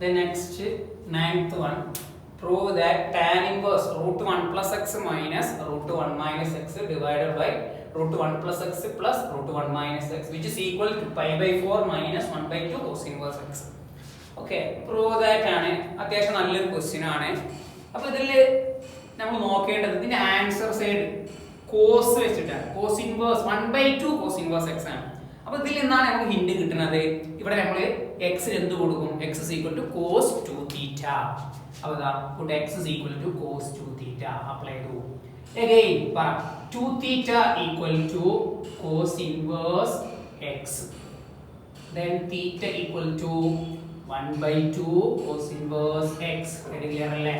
The next ninth one, prove that tan inverse root 1 plus x minus root 1 minus x divided by root 1 plus x plus root 1 minus x, which is equal to pi by 4 minus 1 by 2 cos inverse x. Okay, prove that ആണ് അത്യാവശ്യം നല്ലൊരു question ആണ്. അപ്പോൾ ഇതിൽ നമ്മൾ നോക്കേണ്ടത് ഇതിന്റെ answer side cos വെച്ചിട്ടാണ്. Cos inverse 1 by 2 cos inverse x ആണ്. അപ്പോൾ ഇതിൽ എന്താണ് നമുക്ക് ഹിന്റ് കിട്ടുന്നത്? ഇവിടെ നമ്മൾ x എന്ത് കൊടുക്കും? x is equal to cos 2 theta. അപ്പോൾ ദാ put x is equal to cos 2 theta apply ചെയ്തു. Again പറ 2 theta equal to cos inverse x. Then theta equal to 1 by 2 cos inverse x. Very clear അല്ലേ?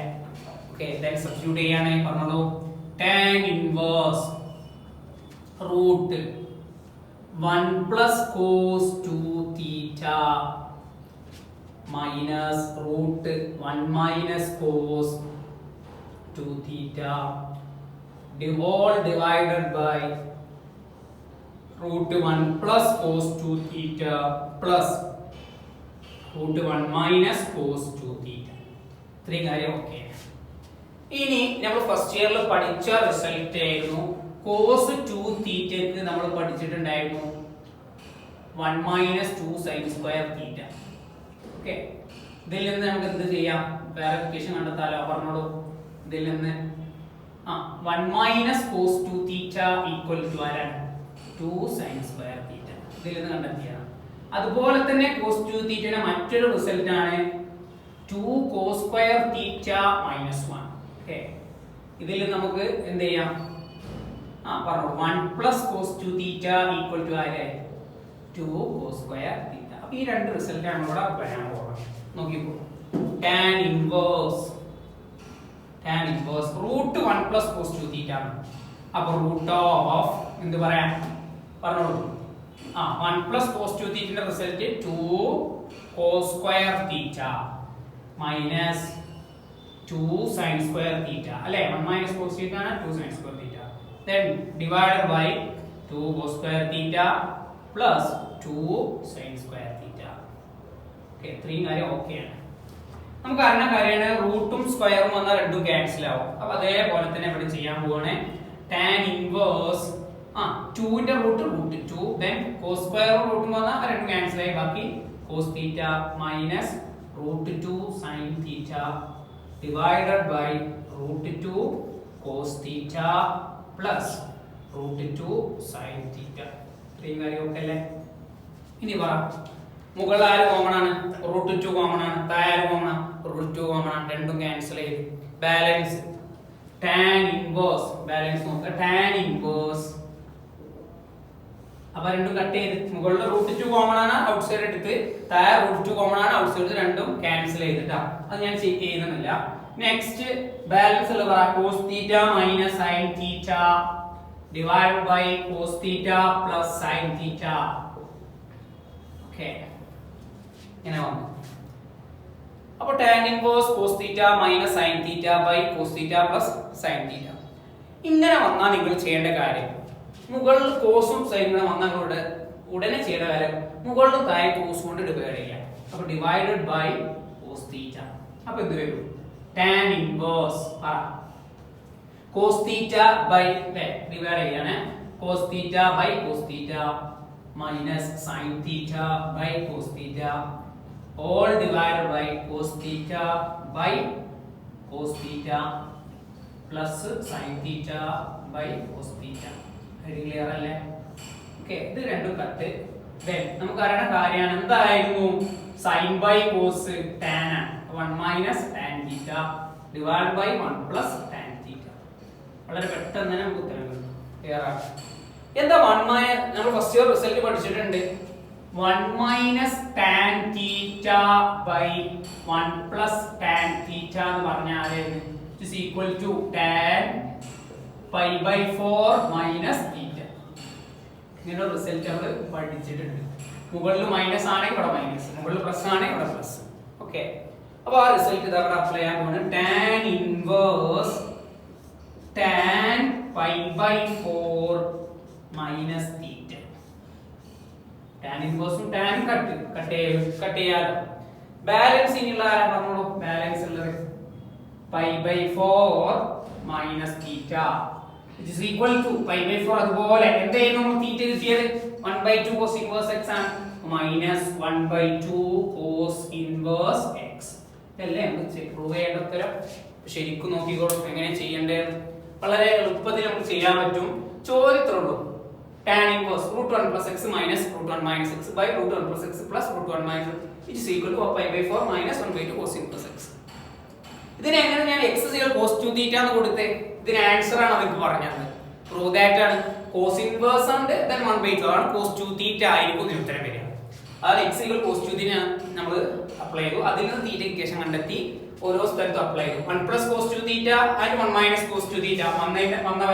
Okay, then substitute ചെയ്യാണ് പറഞ്ഞോളൂ. Tan inverse root 1 plus cos 2 theta minus root 1 minus cos 2 theta all divided by root 1 plus cos 2 theta plus root 1 minus cos 2 theta. ഇത്രയും കാര്യം okay. ഇനി നമ്മൾ first ഇയറിൽ പഠിച്ച result ആയിരുന്നു cos 2 തീറ്റയ്ക്ക് നമ്മൾ പഠിച്ചിട്ടുണ്ടായിരുന്നു 1 minus 2 sin square theta. Okay, ഇതിൽ നിന്ന് നമുക്ക് എന്ത് ചെയ്യാം? വേരിഫിക്കേഷൻ കണ്ടെത്താലോ? പറഞ്ഞോളൂ. ഇതിൽ നിന്ന് 1 minus cos 2 theta equal to ആരാണ്? 2 sin square theta. ഇതിൽ നിന്ന് കണ്ടെത്തിയാണ്. അതുപോലെ തന്നെ cos 2 theta മറ്റൊരു റിസൾട്ട് ആണ് 2 cos square theta minus 1. Okay, ഇതിൽ നമുക്ക് എന്ത് ചെയ്യാം? പറഞ്ഞു 1 plus cos 2 theta equal to ആരെ? 2 cos square theta. അപ്പോൾ ഈ രണ്ട് റിസൾട്ട് ആണ് ഇവിടെ പറയാൻ പോകുന്നത്. നോക്കിക്കോ. tan inverse root 1 plus cos 2 theta ആണ്. അപ്പോൾ root of എന്ത് പറയാം? പറഞ്ഞോളൂ. 1 plus cos 2 theta ന്റെ result 2 cos square theta minus 2 sin square theta അല്ലേ? 1 minus cos theta ആണ് 2 sin square theta. Then divided by 2 cos square theta plus 2 sin square theta. Okay, ഇത്രയും കാര്യം ഓക്കെ ആണ്. നമുക്ക് അറിയുന്ന കാര്യമാണ് റൂട്ടും സ്ക്വയറും വന്നാൽ രണ്ടും ക്യാൻസൽ ആവും. അപ്പോൾ അതേപോലെ തന്നെ ഇവിടെ ചെയ്യാൻ പോവാണ്. tan ഇൻവേഴ്സ് 2 ന്റെ റൂട്ട് 2 then cos സ്ക്വയറും റൂട്ടും വന്നാൽ രണ്ടും ക്യാൻസൽ ആയി. ബാക്കി cos theta minus √2 sin theta divided by √2 cos theta plus √2 sin theta. ഇത്രയും കാര്യം ഓക്കെ അല്ലേ? ഇനി പറ, മുകളിൽ ആര് കോമൺ ആണ്? √2 കോമൺ ആണ്. താഴെ കോമൺ ആണ്? √2 കോമൺ ആണ്. രണ്ടും ക്യാൻസൽ ചെയ്ത് ബാലൻസ് tan ഇൻവേഴ്സ് ബാലൻസ് നോക്കുക. tan ഇൻവേഴ്സ് അപ്പോൾ രണ്ടും കട്ട് ചെയ്ത് മുകളിൽ √2 കോമൺ ആണ് ഔട്ട്സൈഡ് എടുത്ത്, താഴെ √2 കോമൺ ആണ് ഔട്ട്സൈഡ്, രണ്ടും ക്യാൻസൽ ചെയ്തിട്ടാ. അത് ഞാൻ ചെയ്യുന്നില്ല. നെക്സ്റ്റ് ബാലൻസ് ഉള്ള പറ cos theta minus sin theta divided by cos theta plus sin theta. Okay, ഇങ്ങനെ വന്നു. അപ്പോൾ tan inverse cos theta minus sin theta by cos theta plus sin theta. ഇങ്ങനെ വന്നാൽ നിങ്ങൾ ചെയ്യേണ്ട കാര്യം, മുകളിൽ കോസും സൈനും വന്നാൽ ഉടനെ ചെയ്യേണ്ട കാര്യം മുകളിലും താഴെ കോസ് കൊണ്ട് ഡിവൈഡ് ചെയ്യാം. അപ്പോൾ ഡിവൈഡഡ് ബൈ cos theta. അപ്പോൾ എന്ത് വരും? tan inverse cos theta by divide ചെയ്യാണ് cos theta by cos theta minus sin theta by cos theta all divided by cos theta by cos theta plus sin theta by cos theta. very clear അല്ലേ? Okay, ഇത് രണ്ടും cut. then നമുക്ക് അറിയണ കാര്യമാണ് എന്തായിരുന്നു? sin by cos tan ആണ്. 1 minus tan theta divided by 1 plus tan theta. വളരെ പെട്ടെന്ന് തന്നെ നമുക്ക് ഉത്തരം കിട്ടും. ക്ലിയർ ആണ്? എന്താ 1 മൈനസ്? നമ്മൾ ഫസ്റ്റ് ഇയർ റിസൾട്ട് പഠിച്ചിട്ടുണ്ട്. 1 minus tan theta by 1 plus tan theta എന്ന് പറഞ്ഞാൽ is equal to tan pi by 4 minus theta. ഇങ്ങനെ റിസൾട്ട് നമ്മൾ പഠിച്ചിട്ടുണ്ട്. മുകളിൽ മൈനസ് ആണെങ്കിൽ ഇവിടെ മൈനസ്, മുകളിൽ പ്ലസ് ആണെങ്കിൽ ഇവിടെ പ്ലസ്. ഓക്കെ, അപ്പോൾ ആ റിസൾട്ട് ഇതാ ഇവിടെ അപ്ലൈ ചെയ്യാൻ പോകുന്നത്. tan inverse tan pi by 4 minus theta. tan ഇൻവേഴ്സും tan കട്ട് ചെയ്യാലോ. ബാലൻസ് ഇനിയുള്ള ആരാ പറഞ്ഞോളൂ. ബാലൻസ് ഉള്ളത് π/4 minus theta which is equal to π/4. അതുപോലെ എന്തായിരുന്നു നമ്മൾ തീറ്റ കിട്ടിയത് 1/2 cos inverse x ആണ് മൈനസ് 1/2 cos inverse x. ഇതല്ലേ നമുക്ക് പ്രൂവ് ചെയ്യേണ്ട ഉത്തരം. ശരിക്കും നോക്കിക്കോളൂ എങ്ങനെ ചെയ്യേണ്ടത്. വളരെ എളുപ്പത്തിൽ നമുക്ക് ചെയ്യാൻ പറ്റും. ചോദ്യത്തിലുള്ളൂ tan inverse √1 plus x minus √1 minus x by √1 plus x plus √1 minus which is equal to π/4 minus 1/2 cos inverse x. ഇതിനെ എങ്ങനെ ഞാൻ x cos 2 θ എന്ന് കൊടുത്തേ. ഇതിന് ആൻസർ ആണ് നമുക്ക് പറഞ്ഞത്. പ്രൂവ് ദാറ്റ് ആണ്. cos inverse ഉണ്ട് then 1/2 ആണ് cos 2 θ ആയിരിക്കും ഇതിന് ഉത്തരം വരിക. അത് x cos 2 θ നമ്മൾ അപ്ലൈ ചെയ്തു. അതിൽ നിന്ന് θ ഇക്വേഷൻ കണ്ടെത്തി ഓരോ സ്ഥലത്തും അപ്ലൈ ചെയ്തു. 1 plus cos 2 θ and 1 minus cos 2 θ വന്ന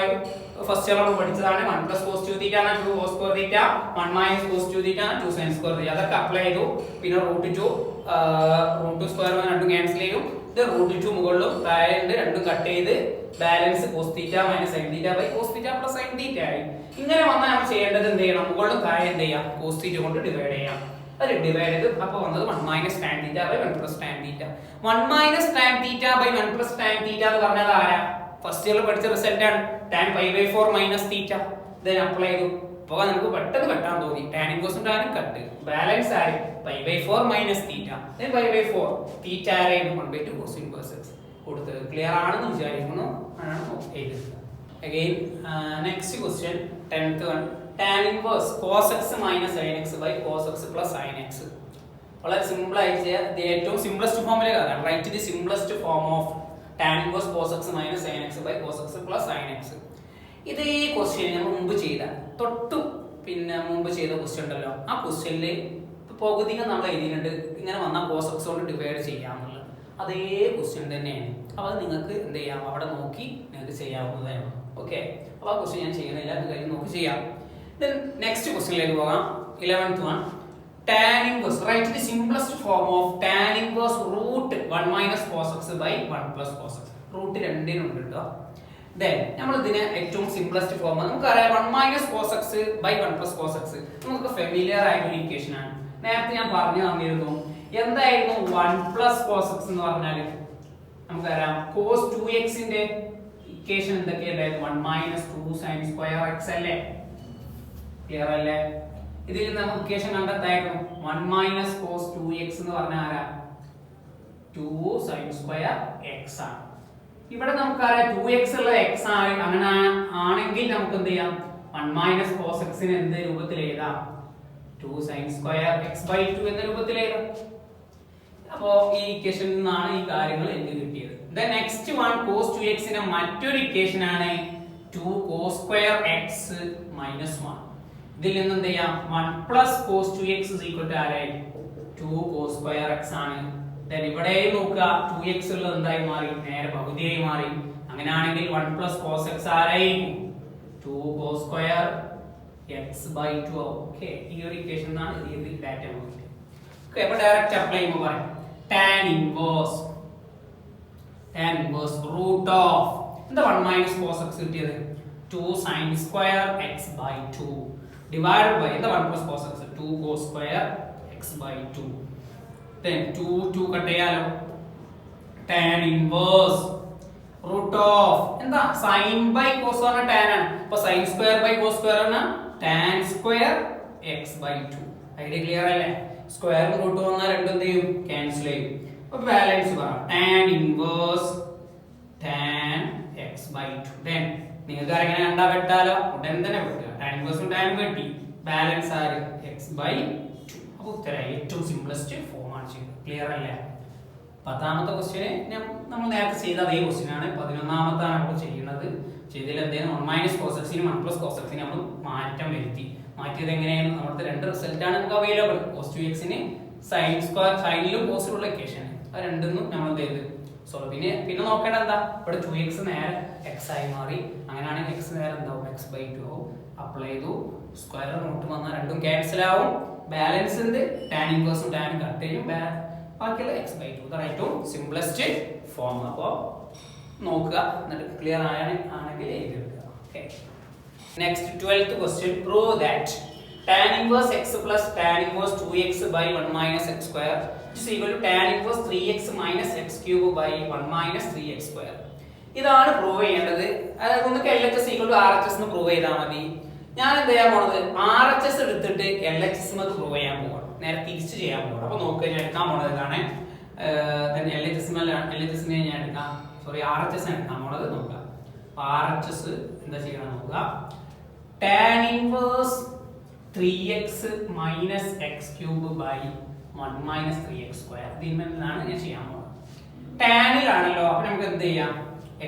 ഫസ്റ്റ് നമ്മൾ പഠിച്ചതാണ്. 1 plus cos 2 θ ആണ് 2 cos square θ, 1 minus cos 2 θ ആണ് 2 sin square θ. അതൊക്കെ അപ്ലൈ ചെയ്തു. പിന്നെ √2 സ്ക്വയർ രണ്ടും ക്യാൻസൽ ചെയ്യും. ഇത് √2 മുകളിലും താഴെ രണ്ടും കട്ട് ചെയ്ത് balance cos θ minus sin θ by cos θ plus sin θ ആയി. ഇങ്ങനെ വന്നാൽ നമ്മൾ ചെയ്യേണ്ടത് എന്ത് ചെയ്യണം? മുകളിലും താഴെ എന്ത് ചെയ്യാം? cos θ കൊണ്ട് ഡിവൈഡ് ചെയ്യാം. അത് ഡിവൈഡ് ചെയ്ത് അപ്പോൾ വന്നത് 1 minus tan θ by 1 plus tan θ. 1 minus tan θ by 1 plus tan θ എന്ന് പറഞ്ഞത് ആരാ? ഫസ്റ്റ് ഇയറിൽ പഠിച്ച റിസൾട്ട് ആണ്. tan π/4 minus θ. then അപ്ലൈ ചെയ്തു. അപ്പോൾ നമുക്ക് പെട്ടെന്ന് വെട്ടാൻ തോന്നി. tan inverse ടാനും കട്ട്. ബാലൻസ് ആയി π/4 minus θ. then π/4 θ ആയിരുന്നു 1/2 cos inverse x കൊടുത്തത്. ക്ലിയർ ആണെന്ന് വിചാരിക്കുന്നു. ആണ് എഴുതുക. again next question 10th one. tan inverse cos x minus sin x by cos x plus sin x. വളരെ സിമ്പിൾ ആയിട്ട് ചെയ്യാം. ഇത് ഏറ്റവും സിംപ്ലസ്റ്റ് ഫോമിലേക്കാണ്. Write the simplest form of tan inverse cos x minus sin x by cos x plus sin x. ഇത് ഈ question നമ്മൾ മുമ്പ് ചെയ്ത മുമ്പ് ചെയ്ത ക്വസ്റ്റ്യൻ ഉണ്ടല്ലോ. ആ ക്വസ്റ്റ്യനിൽ പകുതികൾ നമ്മൾ എഴുതിയിട്ടുണ്ട്. ഇങ്ങനെ വന്നാൽ cos x കൊണ്ട് ഡിവൈഡ് ചെയ്യാമെന്നുള്ളത് അതേ ക്വസ്റ്റ്യൻ തന്നെയാണ്. അപ്പോൾ അത് നിങ്ങൾക്ക് എന്ത് ചെയ്യാം? അവിടെ നോക്കി നിങ്ങൾക്ക് ചെയ്യാവുന്നതാണ്. ഓക്കെ, അപ്പോൾ ആ ക്വസ്റ്റ്യൻ ഞാൻ ചെയ്യുന്നില്ല. അത് കഴിഞ്ഞ് നോക്കി ചെയ്യാം. Then next question പോകാം. 11th one. Tan inverse. Write the simplest form of tan inverse √1 minus cos x by 1 plus cos x. Root രണ്ടിനും ഉണ്ട് കേട്ടോ. Then നമ്മൾ ഇതിനെ ഏറ്റവും സിംപ്ലസ്റ്റ് ഫോം നമുക്കറിയാം 1 minus cos x by 1 plus cos x. നമുക്ക് familiar ആയിട്ടുള്ള ഇക്വേഷൻ ആണ്. നേരത്തെ ഞാൻ പറഞ്ഞു തന്നിരുന്നു. എന്തായിരുന്നു 1 plus cos x എന്ന് പറഞ്ഞാൽ? നമുക്കറിയാം cos 2x ന്റെ ഇക്വേഷൻ എന്തൊക്കെയായിരുന്നു? 1 minus 2 sin square x അല്ലേ? ക്ലിയർ അല്ലേ? ഇതിൽ നമുക്ക് ഇക്വേഷൻ കണ്ടെത്തായിരുന്നു 1 minus cos 2x എന്ന് പറഞ്ഞാൽ ആരാ? 2 sin square x ആണ്. ഇവിടെ നമുക്കറിയാം 2x ഉള്ള x ആണ്. അങ്ങനെ ആണെങ്കിൽ നമുക്ക് എന്ത് ചെയ്യാം? 1 minus cos x നെ എന്ത് രൂപത്തിൽ എഴുതാം? 2 sin square x by 2 എന്ന രൂപത്തിൽ എഴുതാം. അപ്പോൾ ഈ ഇക്വേഷനിൽ നിന്നാണ് ഈ കാര്യങ്ങൾ എനിക്ക് കിട്ടിയത്. Then next one cos 2x ന്റെ മറ്റൊരു ഇക്വേഷൻ ആണ് 2 cos square x minus 1. ഇതിൽ നിന്ന് എന്ത് ചെയ്യാം? 1 plus cos 2x is equal to ആരായി? 2 cos square x ആണ്. then ഇവിടെ നോക്കുക 2x ഉള്ളത് എന്തായി മാറി? നേരെ പകുതിയായി മാറി. അങ്ങനെയാണെങ്കിൽ 1 plus cos x ആരായി? 2 cos square x by 2. Okay, ഈ ഒരു ഇക്വേഷൻ ആണ് ഈ ഡാറ്റ നമുക്ക്. ഓക്കേ, അപ്പോൾ ഡയറക്റ്റ് അപ്ലൈ ചെയ്യുമ്പോൾ പറയാം tan inverse root of എന്താ 1 minus cos x കിട്ടിയത്? 2 sin square x by 2 divided by the 1 plus cos x 2 cos square x by 2. then 2 cut ചെയ്യാലോ. tan inverse root of എന്താ sin by cos ആണ് tan ആണ്. അപ്പോൾ sin square by cos square ആണ് tan square x by 2. Idea clear അല്ലേ? Square root വന്നാൽ രണ്ടും എന്ത് ചെയ്യും? ക്യാൻസൽ ചെയ്യും. അപ്പോൾ ബാലൻസ് പറയാം tan inverse tan x by 2. then നിങ്ങൾക്ക് അറിയാൻ കണ്ടാ വെട്ടാലോ? ഉടൻ തന്നെ വെട്ടുക. tan inverse tan വെട്ടി ബാലൻസ് ആര്? x by 2. അപ്പോൾ ഉത്തരം ഏറ്റവും സിംപ്ലസ്റ്റ് ഫോം ആണ് ചെയ്യുന്നത്. ക്ലിയർ അല്ലേ? 10ാമത്തെ ക്വസ്റ്റ്യൻ നമ്മൾ നേരത്തെ ചെയ്ത അതേ ക്വസ്റ്റ്യൻ ആണ്. 11ാമത്താണ് നമ്മൾ ചെയ്യുന്നത്. ചെയ്തതിൽ എന്തെങ്കിലും 1 minus cos x നും 1 plus cos x നും നമ്മൾ മാറ്റം വരുത്തി. മാറ്റിയത് എങ്ങനെയാണ്? നമ്മുടെ രണ്ട് റിസൾട്ട് ആണ് നമുക്ക് അവൈലബിൾ. cos 2x ന് sin സ്ക്വയർ സൈനിലും കോസിലുള്ള ഇക്വേഷൻ അത് രണ്ടും നമ്മൾ എന്ത് ചെയ്തു? സോ പിന്നെ നോക്കേണ്ടത് എന്താ? ഇവിടെ 2x നേരെ x ആയി മാറി. അങ്ങനെയാണെങ്കിൽ x നേരെ എന്താവും? x by 2 ആവും. അപ്ലൈ ചെയ്തു. സ്ക്വയർ റൂട്ട് വന്നാൽ രണ്ടും ക്യാൻസൽ ആവും. ബാലൻസ് ഉണ്ട്. tan inverse tan കട്ട് ചെയ്യും. ബാക്കിയുള്ള x by 2 ഇതാണ് ഏറ്റവും സിംപ്ലസ്റ്റ് ഫോം. അപ്പോൾ നോക്കുക, എന്നിട്ട് ക്ലിയർ ആണെങ്കിൽ എഴുതി വെക്കുക. Okay, next 12th question. Prove that tan inverse x plus tan inverse 2x by 1 minus x square is equal to tan inverse 3x minus x cube by 1 minus 3x square. ഇതാണ് prove ചെയ്യേണ്ടത്. അതായത് നിങ്ങൾക്ക് LHS equal to RHS എന്ന് prove ചെയ്താൽ മതി. ഞാൻ എന്ത് ചെയ്യാൻ പോണത് RHS എടുത്തിട്ട് LHS എന്ന് പ്രൂവ് ചെയ്യാൻ പോവാണ്. നേരെ തിരിച്ച് ചെയ്യാൻ പോവാണ്. അപ്പോൾ നോക്കുക ഞാൻ എടുക്കാൻ പോണത് ഇതാണ്. LHS നെ ഞാൻ എടുക്കാം. സോറി RHS എടുക്കാൻ പോണത് നോക്കുക. RHS എന്താ ചെയ്യണം നോക്കുക. tan inverse 3x minus x cube by 1 minus 3x square ഇതിന്മേലാണ് ഞാൻ ചെയ്യാൻ പോകുന്നത്. tan ലാണല്ലോ അപ്പോൾ നമുക്ക് എന്ത് ചെയ്യാം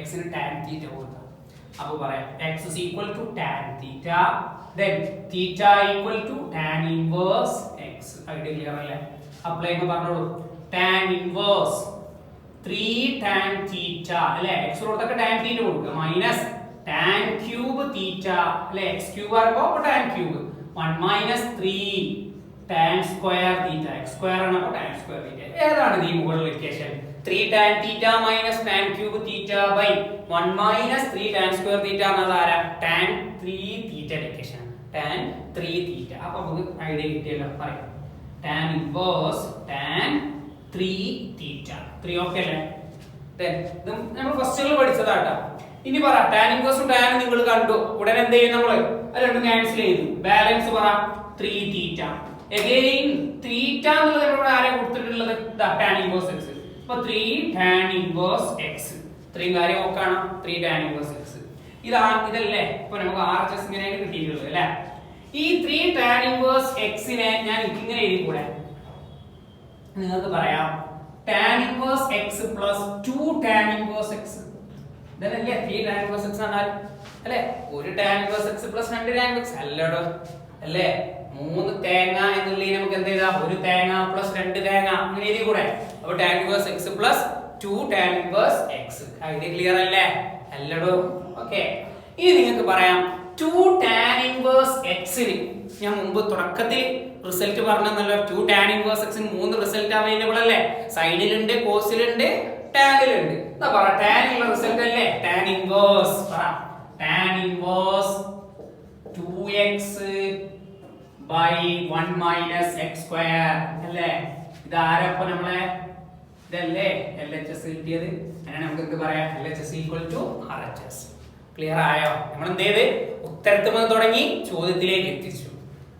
x ന് tan theta കൊടുക്കാം. അപ്പോൾ പറയാം x is equal to tan theta then theta equal to tan inverse x. Idea clear അല്ലേ? അപ്ലൈ എന്ന് പറഞ്ഞോളൂ. tan inverse 3 tan theta അല്ലേ x കൊടുത്തൊക്കെ tan theta കൊടുക്കുക minus tan cube theta അല്ലേ x cube ആകുമ്പോൾ tan cube 1 minus 3 tan square theta x square ആണ് അപ്പോൾ tan square theta. ഏതാണ് ഈ മുകളിലെ equation? 3 tan theta minus tan cube theta by 1 minus 3 tan square theta എന്നത് ആരാ? tan 3 theta equation. tan 3 theta. അപ്പോൾ നമുക്ക് ഐഡിയ കിട്ടിയല്ലോ. പറയാം tan inverse tan 3 theta. 3 okay അല്ലേ? then നമ്മൾ ഫസ്റ്റിൽ പഠിച്ചതാട്ടാ. ഇനി പറ tan inverse tan നിങ്ങൾ കണ്ടു. ഉടനെ എന്ത് ചെയ്യും നമ്മൾ? അത് രണ്ടും ക്യാൻസൽ ചെയ്തു. ബാലൻസ് പറ 3 theta. again theta എന്നുള്ളത് നമ്മൾ ആരെ കൊടുത്തിട്ടുള്ളത്? tan inverse x. അപ്പോൾ 3 tan inverse x. ഇത്രയും കാര്യം നോക്കാണ് 3 tan inverse x. ഇതല്ലേ ഇപ്പോൾ നമുക്ക് RHS ഇങ്ങനെയാണ് കിട്ടിയിട്ടുള്ളത് അല്ലേ? ഈ 3 tan inverse x നെ ഞാൻ ഇങ്ങനെ എഴുതി കൂടെ. നിങ്ങൾക്ക് പറയാം tan inverse x plus 2 tan inverse x. ഇതല്ലേ 3 tan inverse x എന്നാൽ അല്ലേ? ഒരു tan inverse x plus 2 tan inverse അല്ലടോ അല്ലേ? 3 തേങ്ങ എന്നുള്ളതിനെ നമുക്ക് എന്ത് ചെയ്താ? ഒരു തേങ്ങ plus 2 തേങ്ങ അങ്ങനെ എഴുതി കൂടെ. അപ്പോൾ tan inverse x plus 2 tan inverse x. Idea clear അല്ലേ? അല്ലടോ. ഓക്കേ. ഇനി നിങ്ങൾക്ക് പറയാം 2 tan inverse x ന് ഞാൻ മുമ്പ് തുടക്കത്തിൽ റിസൾട്ട് പറഞ്ഞല്ലോ 2 tan inverse x ന് 3 റിസൾട്ട് അവൈലബിൾ അല്ലേ? സൈഡിലുണ്ട്, കോസിലുണ്ട്, ടാനിലുണ്ട്. എന്താ പറ tan ഉള്ള റിസൾട്ട് അല്ലേ? tan inverse പറ tan inverse 2x by 1 minus x square അല്ലേ? ഇതാരപ്പോ നമ്മളെ ഇതല്ലേ LHS കിട്ടിയത്. അങ്ങനെ നമുക്ക് എന്ത് പറയാം? LHS equal to RHS. Clear ആയോ? നമ്മൾ എന്ത് ചെയ്ത് ഉത്തരത്തിൽ നിന്ന് തുടങ്ങി ചോദ്യത്തിലേക്ക് എത്തിച്ചു.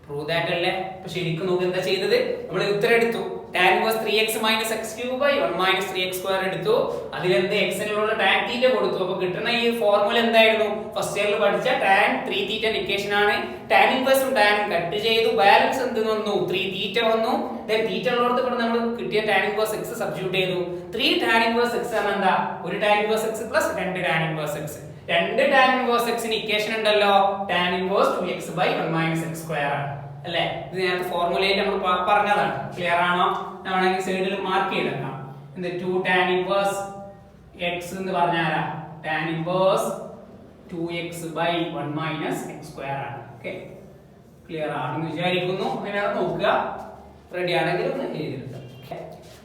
പ്രൂവ് ദാറ്റ് അല്ലേ? അപ്പൊ ശരിക്കും നോക്ക് എന്താ ചെയ്തത്? നമ്മൾ ഉത്തരം എടുത്തു. tan inverse 3x minus x cube by 1 minus 3x square എടുത്തു. അതിലെന്ത് x നുള്ള tan theta കൊടുത്തു. അപ്പോൾ കിട്ടുന്ന ഈ ഫോർമുല എന്തായിരുന്നു? ഫസ്റ്റ് ഇയറിൽ പഠിച്ച tan 3 theta ഇക്വേഷൻ ആണ്. tan inverse ഉം tan കട്ട് ചെയ്തു. ബാലൻസ് എന്ത് വന്നു? 3 theta വന്നു. then theta ഉള്ളടത്ത് കൂടെ നമ്മൾ കിട്ടിയ tan inverse x സബ്സ്റ്റിറ്റ്യൂട്ട് ചെയ്തു. 3 tan inverse x ആണ് എന്താ? ഒരു tan inverse x plus 2 tan inverse x. 2 tan inverse x ന് ഇക്വേഷൻ ഉണ്ടല്ലോ tan inverse 2x by 1 minus x square ആണ് അല്ലേ? ഇത് നേരത്തെ ഫോർമുലയിൽ നമ്മൾ പറഞ്ഞതാണ്. ക്ലിയർ ആണോ? വേണമെങ്കിൽ സൈഡിൽ മാർക്ക് ചെയ്തേക്കാം. എന്ത് 2 tan inverse x എന്ന് പറഞ്ഞാലാ tan inverse 2x by 1 minus x square ആണ്. ഓക്കേ, ക്ലിയർ ആണെന്ന് വിചാരിക്കുന്നു. അങ്ങനെ നോക്കുക. റെഡി ആണെങ്കിൽ ഒന്ന് എഴുതിയിട്ടുണ്ട്.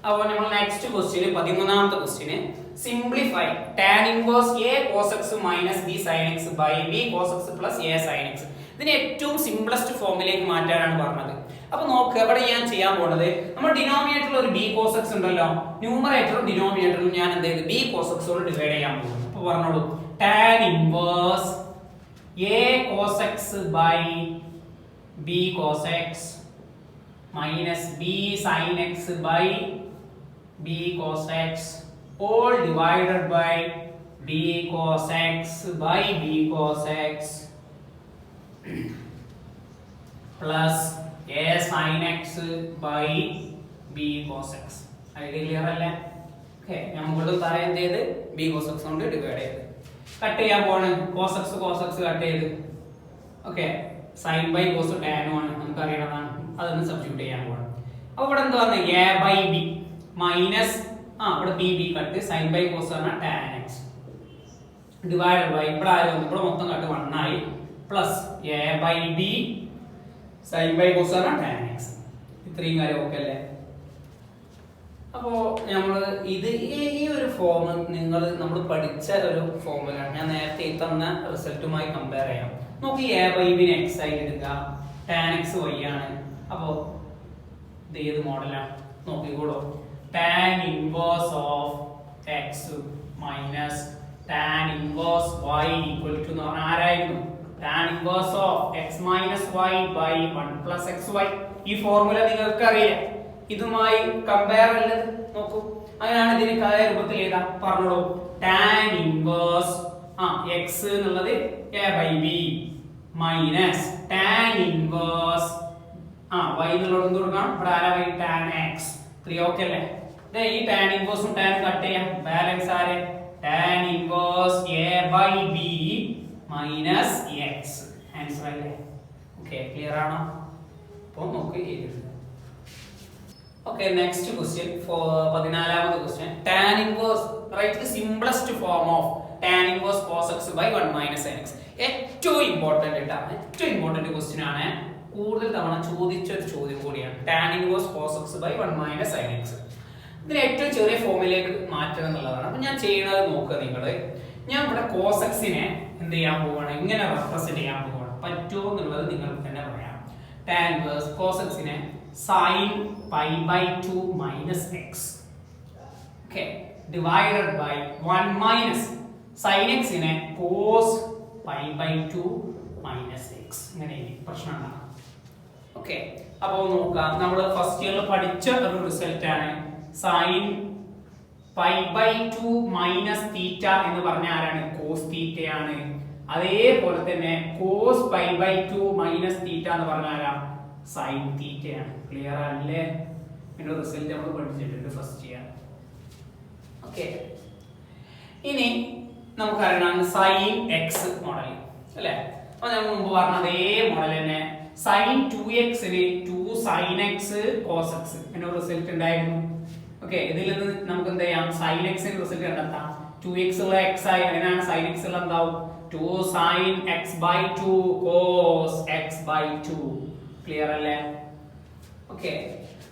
അപ്പോൾ നമ്മൾ നെക്സ്റ്റ് ക്വസ്റ്റ്യൻ 13ാമത്തെ question simplify tan inverse a cos x minus b sin x by b cos x plus a sin x. ഇതിനെ ഏറ്റവും സിംപ്ലസ്റ്റ് ഫോമിലേക്ക് മാറ്റാനാണ് പറഞ്ഞത്. അപ്പോൾ നോക്കുക, ഇവിടെ ഞാൻ ചെയ്യാൻ പോകുന്നത് നമ്മൾ ഡിനോമിനേറ്ററിൽ ഒരു b cos x ഉണ്ടല്ലോ, ന്യൂമറേറ്ററും ഡിനോമിനേറ്ററും ഞാൻ എന്ത് ചെയ്തു? b cos x കൊണ്ട് ഡിവൈഡ് ചെയ്യാൻ പോകുന്നു. അപ്പോൾ പറഞ്ഞോളൂ tan inverse a cos x by b cos x minus b sin x by b cos x all divided by b cos x by b cos x plus a sin x by b cos x. Idea clear അല്ലേ? Okay, നമ്മൾ താഴെ എന്ത് ചെയ്ത് b cos x കൊണ്ട് divide ചെയ്ത് cut ചെയ്യാൻ പോവാണ്. cos x cut ചെയ്ത് okay, sin by cos tan ആണ് നമുക്ക് അറിയണതാണ്. അതൊന്ന് സബ്സ്റ്റിറ്റ്യൂട്ട് ചെയ്യാൻ പോവാണ്. അപ്പോൾ ഇവിടെ എന്താ വന്നത്? a by b മൈനസ് ഇവിടെ b cut sin by cos ആണ് tan x ഡിവൈഡ് ബൈ ഇവിടെ ആര് വന്നു? ഇവിടെ മൊത്തം കട്ട് 1 ആയി plus a by b sin by cos ആണ് tan x. ഇത്രയും കാര്യം ഓക്കെ അല്ലേ? അപ്പോൾ നമ്മൾ ഇത് ഈ ഒരു ഫോം നമ്മൾ പഠിച്ച ഒരു ഫോമുലാണ്. ഞാൻ നേരത്തെ തന്ന റിസൾട്ടുമായി കമ്പയർ ചെയ്യാം. നോക്കി a by b നെ x ആയിട്ട് എടുക്കുക, tan x y ആണ്. അപ്പോൾ ഇത് ഏത് മോഡലാണ് നോക്കിക്കോളൂ. tan inverse of x minus tan inverse y equal to എന്ന് പറഞ്ഞാൽ ആരായിരുന്നു? tan inverse of x minus y by 1 plus xy. ഈ ഫോർമുല നിങ്ങൾക്ക് അറിയാം. ഇതുമായി കമ്പയർ അല്ലത് നോക്കൂ. അങ്ങനെയാണ് ഇതിനെ കായ രൂപത്തിൽ എഴുതാം. പറഞ്ഞോളൂ. tan inverse x എന്നുള്ളത് a by b minus tan inverse y എന്നുള്ളത് എന്ത് കൊടുക്കണം? ഇവിടെ ആരാ by tan x 3 ഓക്കെ അല്ലേ? ഈ tan inverse tan കട്ട് ചെയ്യാം. ബാലൻസ് ആരെ? tan inverse a by b minus x. Answer അല്ലേ? ഓക്കെ ക്ലിയർ ആണോ? അപ്പോൾ നമുക്ക് എഴുതാം. Okay, next question for 14th question. Tan inverse, write the simplest form of tan inverse cos x by 1 minus sin x. ഏറ്റവും important question ആണ്. കൂടുതൽ തവണ ചോദിച്ച ഒരു ചോദ്യം കൂടിയാണ്. tan inverse cos x by 1 minus sin x. ഇതിനെ ഏറ്റവും ചെറിയ ഫോമിലേക്ക് മാറ്റണം എന്നുള്ളതാണ്. അപ്പോൾ ഞാൻ ചെയ്യുന്നത് നോക്കുക നിങ്ങൾ. ഞാൻ ഇവിടെ cos x നെ എന്ത് ചെയ്യാൻ പോവാണ്? ഇങ്ങനെ റെപ്രസെന്റ് ചെയ്യാൻ പോവാണ്. പറ്റുമോ എന്നുള്ളത് നിങ്ങൾക്ക് തന്നെ പറയാം. tan inverse cos x നെ sin pi by 2 minus x, okay, divided by 1 minus sin x നെ cos pi by 2 minus x. ഇങ്ങനെ പ്രശ്നമാണ്. ഓക്കെ, അപ്പോൾ നോക്കാം. നമ്മൾ ഫസ്റ്റ് ഇയറിൽ പഠിച്ച ഒരു റിസൾട്ട് ആണ് sin pi by 2 minus theta എന്ന് പറഞ്ഞ ആരാണ്? cos theta ആണ്. അതേപോലെ തന്നെ cos pi by 2 minus theta എന്ന് പറഞ്ഞ ആരാ? sin theta ആണ്. ക്ലിയർ ആണല്ലേ? ഇതിന്റെ റിസൾട്ട് നമ്മൾ പഠിച്ചിട്ടുണ്ട് ഫസ്റ്റ് ഇയർ. ഓക്കെ, ഇനി നമുക്ക് അറിയണം sin x മോഡൽ അല്ലേ? അപ്പോൾ നമ്മൾ മുമ്പ് പറഞ്ഞ അതേ മോഡൽ തന്നെ sin 2x ന് 2 sin x cos x എന്ന റിസൾട്ട് ഉണ്ടായിരുന്നു. ഓക്കെ, ഇതിൽ നിന്ന് നമുക്ക് എന്ത് ചെയ്യാം? sin x ന്റെ റിസൾട്ട് കണ്ടെത്താം. 2x ഉള്ള x ആയി അതിനാണ് sin x ഉള്ള എന്താവും? 2 sin x by 2 cos x by 2. Clear അല്ലേ? ഓക്കെ,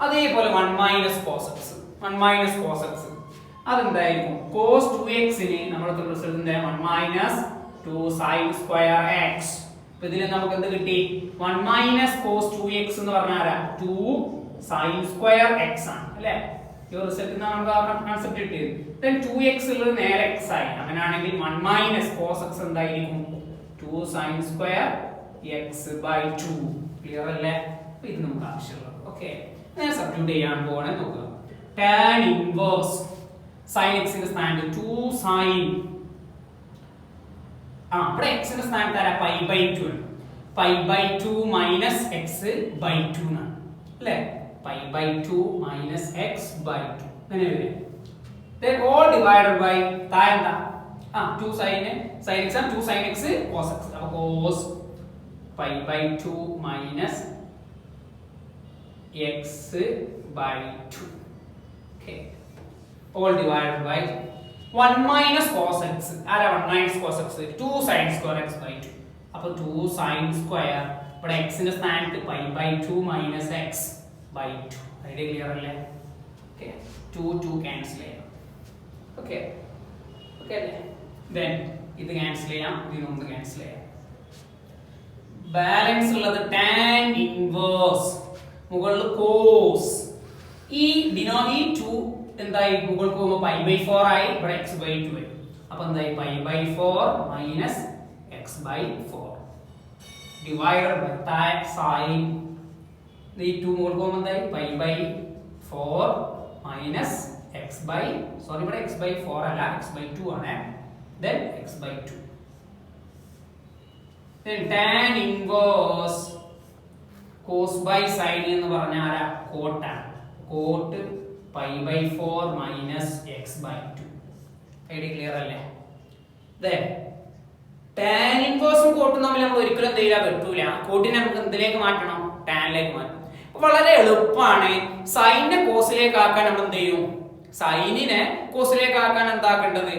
അതേപോലെ 1 minus cos x അതെന്തായിരിക്കും? cos 2x ന് നമ്മുടെ റിസൾട്ട് എന്താ? 1 minus 2 sin square x. അപ്പോൾ ഇതിൽ നമുക്ക് എന്ത് കിട്ടി? 1 minus cos 2x എന്ന് പറഞ്ഞാൽ 2 sin square x ആണ് അല്ലേ? ഈ റിസൾട്ടിൽ നിന്ന് നമുക്ക് ആ കൺസെപ്റ്റ് കിട്ടിയത്. then 2x ഉള്ളത് നേരെ x ആയി. അങ്ങനെയാണെങ്കിൽ 1 minus cos x എന്തായിരിക്കും? 2 sin square x by 2. Clear അല്ലേ? അപ്പോൾ ഇത് നമുക്ക് ആവശ്യമുള്ളത്. ഓക്കെ, ഞാൻ സബ്സ്റ്റിറ്റ്യൂട്ട് ചെയ്യാൻ പോവാണ്. നോക്കുക. tan inverse sin x ന്റെ സ്ഥാനത്ത് 2 sin ഇവിടെ x ന്റെ സ്ഥാനത്ത് ആരാ? pi by 2 ആണ്. pi by 2 minus x by 2 ആണ് അല്ലേ? pi by 2 minus x by 2 അങ്ങനെ വരും. then all divided by താഴെ 2 sin x ആണ്. 2 sin x cos x. അപ്പോൾ cos pi by 2 minus x by 2. Okay, all divided by 1 minus cos x. ആരാ 1 minus cos x? 2 sin square x by 2. അപ്പോൾ 2 sin square ഇവിടെ x ന്റെ സ്ഥാനത്ത് pi by 2 minus x by 2. Idea clear അല്ലേ? Okay, 2 cancel ചെയ്യാം. Okay okay അല്ലേ? then ഇത് cancel ചെയ്യാം, ഇതിനൊന്ന് ക്യാൻസൽ ചെയ്യാം. ബാലൻസ് ഉള്ളത് tan inverse മുകളിൽ cos. ഈ 2 എന്തായി? മുകളിൽ പോകുമ്പോൾ pi by 4 ആയി. ഇവിടെ x by 2 ആയി. അപ്പോൾ എന്തായി? pi by 4 minus x by 4 divided by that sin. ഈ 2 മുകളിൽ പോകുമ്പോൾ എന്തായി? pi by 4 minus x by ഇവിടെ x by 4 അല്ല, x by 2 ആണ്. then x by 2. then tan inverse cos by sin എന്ന് പറഞ്ഞാൽ ആരാ? cot ആണ്. cot pi by 4 minus x by 2. Idea clear അല്ലേ? then tan inverse cot തമ്മിൽ നമ്മൾ ഒരിക്കലും എന്ത് ചെയ്യാൻ പറ്റൂല. കോട്ടിനെ നമുക്ക് എന്തിലേക്ക് മാറ്റണം? ടാനിലേക്ക് മാറ്റണം. വളരെ എളുപ്പമാണ്. സൈനിനെ കോസിലേക്ക് ആക്കാൻ നമ്മൾ എന്ത് ചെയ്യും? സൈനിനെ കോസിലേക്ക് ആക്കാൻ എന്താക്കേണ്ടത്?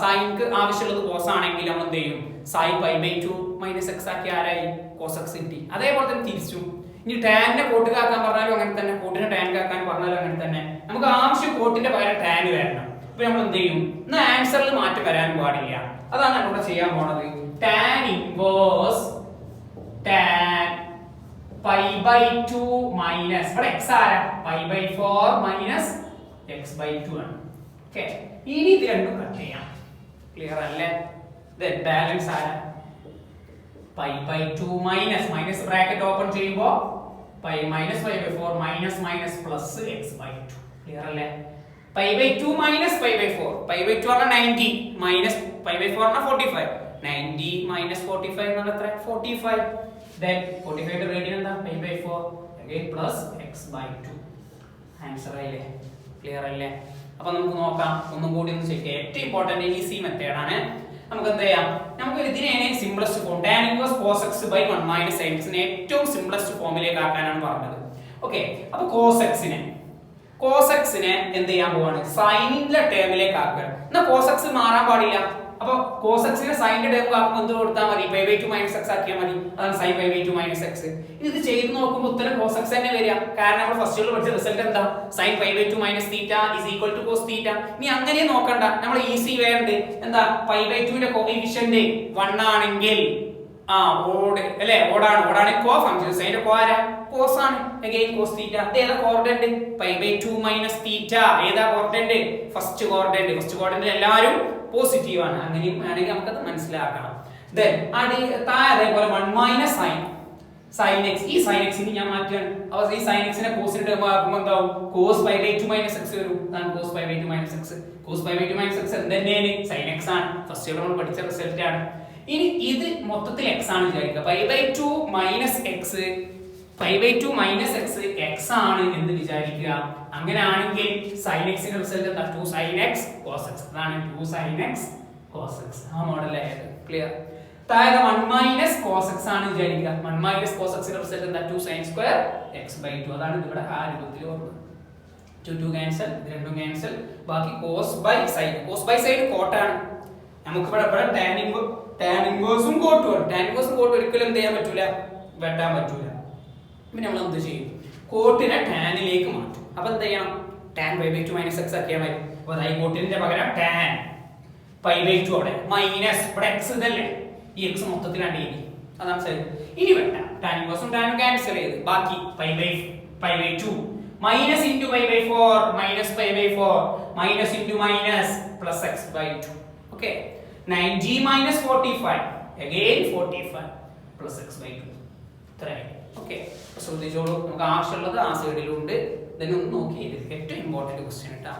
സൈനിക്ക് ആവശ്യമുള്ളത് കോസ് ആണെങ്കിൽ നമ്മൾ എന്ത് ചെയ്യും? sin pi by 2 minus x ആക്കി ആരായി? cos x കിട്ടി. അതേപോലെ തന്നെ തിരിച്ചു. ഇനി ടാനിനെ കോട്ടിലാക്കാൻ പറഞ്ഞാലും അങ്ങനെ തന്നെ, കോട്ടിനെ ടാനിലാക്കാൻ പറഞ്ഞാലും അങ്ങനെ തന്നെ. നമുക്ക് ആവശ്യം കോട്ടിന്റെ പകരം ടാൻ വരണം. അപ്പൊ നമ്മൾ എന്ത് ചെയ്യും? എന്നാൽ ആൻസറിൽ മാറ്റം വരാൻ പാടില്ല. അതാണ് നമ്മളിവിടെ ചെയ്യാൻ പോണത്. tan inverse tan π/2 മൈനസ് ഇവിടെ x ആരാ π/4 മൈനസ് x/2 ആണ്. ഓക്കേ, ഇനി ഇത് രണ്ടും കട്ട് ചെയ്യാം. ക്ലിയർ അല്ലേ? ദെൻ ബാലൻസ് ആരാ π/2 മൈനസ് ബ്രാക്കറ്റ് ഓപ്പൺ ചെയ്യുമ്പോൾ π minus π/4 minus plus x/2. Clear അല്ലേ? π/2 മൈനസ് π/4 π/2 ആണ് 90 മൈനസ് π/4 ആണ് 45 90 മൈനസ് 45 എന്ന് പറഞ്ഞാൽ എത്ര 45. then 45 ന്റെ റേഡിയൻ എന്താ π/4 again പ്ലസ് x/2. ആൻസർ ആയില്ലേ? ക്ലിയർ അല്ലേ? അപ്പോൾ നമുക്ക് നോക്കാം, ഒന്നും കൂടി ഒന്ന് ചെക്ക് ചെയ്യാം. ഏറ്റവും ഇമ്പോർട്ടന്റ് ഈസി മെത്തേഡ് ആണ്. നമുക്ക് എന്ത് ചെയ്യാം, നമുക്ക് ഇതിനെ simplest form tan inverse cos x by 1 minus sin x നെ ഏറ്റവും സിംപ്ലസ്റ്റ് ഫോമിലേക്ക് ആക്കാനാണ് പറഞ്ഞത്. ഓക്കേ, അപ്പോൾ cos x നെ എന്ത് ചെയ്യാൻ പോവാണ് സൈനിന്റെ ടേമിലേക്ക് ആക്കുക. എന്നാ cos x മാറാൻ പാടില്ല. അപ്പോൾ cos x നെ സൈനിന്റെ ടേം ആക്കുമ്പോൾ എന്ത് കൊടുത്താൽ മതി π/2 മൈനസ് x ആക്കിയാൽ മതി. അതാണ് sin π/2 മൈനസ് x. ഇത് ചെയ്ത് നോക്കുമ്പോൾ ഉത്തരം cos x തന്നെ വരിക. കാരണം നമ്മൾ ഫസ്റ്റ് ഇയറിൽ പഠിച്ച റിസൾട്ട് എന്താ sin π/2 minus θ is equal to cos θ. ഇനി അങ്ങനെ നോക്കണ്ട, നമ്മൾ ഈസി വേണ്ട എന്താ π/2 ന്റെ കോഎഫിഷ്യന്റ് 1 ആണെങ്കിൽ ഓഡ് അല്ലേ, ഓടാണ് കോ ഫംഗ്ഷൻ. സൈന്റെ കോ ആരാ cos ആണ്. again cos θ. ഏതാ കോർഡിനേറ്റ് π/2 മൈനസ് θ. ഏതാ കോർഡിനേറ്റ് ഫസ്റ്റ് കോർഡിനേറ്റ് എല്ലാവരും പോസിറ്റീവ് ആണ്. അങ്ങനെയും ആണെങ്കിൽ നമുക്ക് അത് മനസ്സിലാക്കണം. then അതേപോലെ 1 മൈനസ് sin x. ഈ sin x നെ ഞാൻ മാറ്റാണ്. അപ്പോൾ ഈ sin x നെ cos ടേം ആക്കുമ്പോൾ എന്താവും cos π/2 മൈനസ് x വരും. അതാണ് cos π/2 minus x. cos π/2 minus x എന്തെന്നെയാണ് sin x ആണ്. ഫസ്റ്റ് ഇയർ നമ്മൾ പഠിച്ച റിസൾട്ട് ആണ്. ഇനി ഇത് മൊത്തത്തിൽ x ആണ് വിചാരിക്കുക. π/2 മൈനസ് x π/2 മൈനസ് x ആണ് എന്ന് വിചാരിക്കുക. അങ്ങനെയാണെങ്കിൽ sin x ന്റെ റിസൾട്ട് എന്താ 2 sin x cos x. അതാണ് 2 sin x cos x. ആ മോഡലായത്. ക്ലിയർ? താഴെ 1 മൈനസ് cos x ആണ് വിചാരിക്കുക. 1 മൈനസ് cos x ന്റെ റിസൾട്ട് എന്താ 2 sin square x/2. അതാണ് ഇവിടെ ആ രൂപത്തിൽ ഓർക്കുക. 2 ക്യാൻസൽ, ഇത് രണ്ടും ക്യാൻസൽ. ബാക്കി cos by sin കോട്ട് ആണ്. നമുക്ക് ഇവിടെ tan ഇൻവേഴ്സും കോട്ടും ആണ്. tan ഇൻവേഴ്സും കോട്ടും ഒരിക്കലും എന്ത് ചെയ്യാൻ പറ്റൂല, വെട്ടാൻ പറ്റൂല. പിന്നെ നമ്മൾ എന്ത് ചെയ്യും, കോട്ടിനെ ടാനിലേക്ക് മാറ്റും. അപ്പോൾ എന്ത് ചെയ്യണം, tan π/2 മൈനസ് x ആക്കിയാൽ മതി. അപ്പോൾ ഈ കോട്ടിന്റെ പകരം tan π/2 അവിടെ മൈനസ് ഇവിടെ x ഇതല്ലേ, ഈ x മൊത്തത്തിലാണ് ഇനി. അതാണ് ശരി. ഇനി വെട്ടാം, tan ഇൻവേഴ്സും ടാനും ക്യാൻസൽ ചെയ്ത് ബാക്കി π/2 minus into π/4 minus π/4 minus into minus plus x/2. Okay, 90 minus 45 again 45 plus x/2. ഇത്രയായി. ഓക്കെ, ശ്രദ്ധിച്ചോളൂ, നമുക്ക് ആവശ്യമുള്ളത് ആ സൈഡിലുണ്ട്. ഇതൊന്നും നോക്കിയിട്ട് ഏറ്റവും ഇമ്പോർട്ടന്റ് ക്വസ്റ്റ്യൻ കേട്ടോ.